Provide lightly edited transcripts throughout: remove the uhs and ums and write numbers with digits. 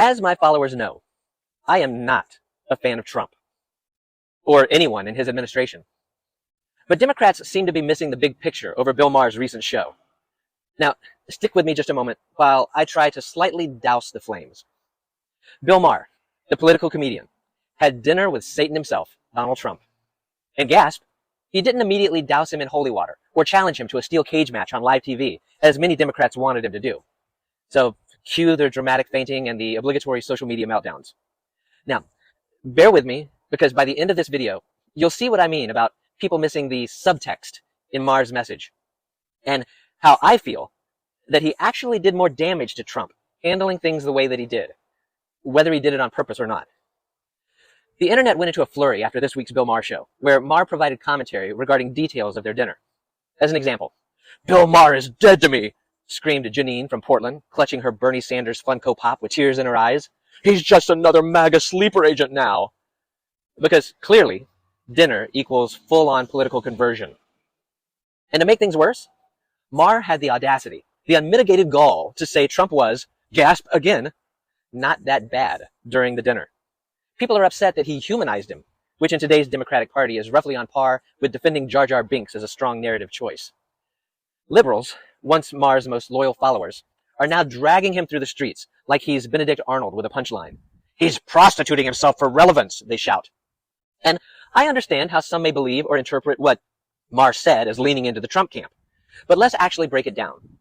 As my followers know, I am not a fan of Trump or anyone in his administration. But Democrats seem to be missing the big picture over Bill Maher's recent show. Now, stick with me just a moment while I try to slightly douse the flames. Bill Maher, the political comedian, had dinner with Satan himself, Donald Trump. And gasp, he didn't immediately douse him in holy water or challenge him to a steel cage match on live TV, as many Democrats wanted him to do. So cue their dramatic fainting and the obligatory social media meltdowns. Now, bear with me, because by the end of this video, you'll see what I mean about people missing the subtext in Maher's message, and how I feel that he actually did more damage to Trump handling things the way that he did, whether he did it on purpose or not. The internet went into a flurry after this week's Bill Maher show, where Maher provided commentary regarding details of their dinner. As an example, "Bill Maher is dead to me," screamed Janine from Portland, clutching her Bernie Sanders Funko Pop with tears in her eyes. "He's just another MAGA sleeper agent now." Because clearly, dinner equals full-on political conversion. And to make things worse, Maher had the audacity, the unmitigated gall, to say Trump was, gasp again, not that bad during the dinner. People are upset that he humanized him, which in today's Democratic Party is roughly on par with defending Jar Jar Binks as a strong narrative choice. Liberals, once Maher's most loyal followers, are now dragging him through the streets like he's Benedict Arnold with a punchline. "He's prostituting himself for relevance," they shout. And I understand how some may believe or interpret what Maher said as leaning into the Trump camp. But let's actually break it down.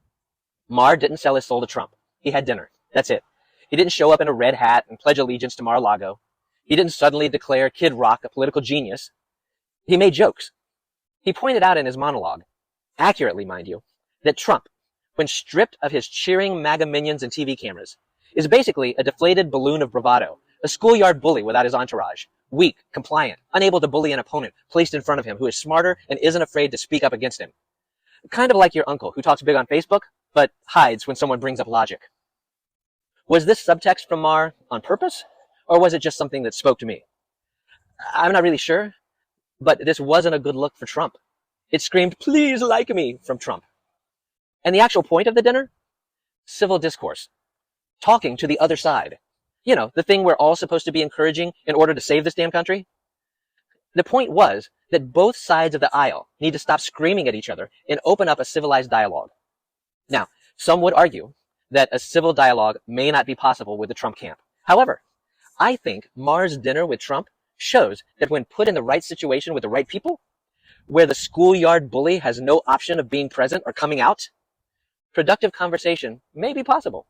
Maher didn't sell his soul to Trump. He had dinner. That's it. He didn't show up in a red hat and pledge allegiance to Mar-a-Lago. He didn't suddenly declare Kid Rock a political genius. He made jokes. He pointed out in his monologue, accurately mind you, that Trump, when stripped of his cheering MAGA minions and TV cameras, is basically a deflated balloon of bravado, a schoolyard bully without his entourage, weak, compliant, unable to bully an opponent placed in front of him who is smarter and isn't afraid to speak up against him. Kind of like your uncle who talks big on Facebook, but hides when someone brings up logic. Was this subtext from Maher on purpose, or was it just something that spoke to me? I'm not really sure, but this wasn't a good look for Trump. It screamed, "Please like me," from Trump. And the actual point of the dinner? Civil discourse. Talking to the other side. You know, the thing we're all supposed to be encouraging in order to save this damn country. The point was that both sides of the aisle need to stop screaming at each other and open up a civilized dialogue. Now, some would argue that a civil dialogue may not be possible with the Trump camp. However, I think Maher's dinner with Trump shows that when put in the right situation with the right people, where the schoolyard bully has no option of being present or coming out, productive conversation may be possible.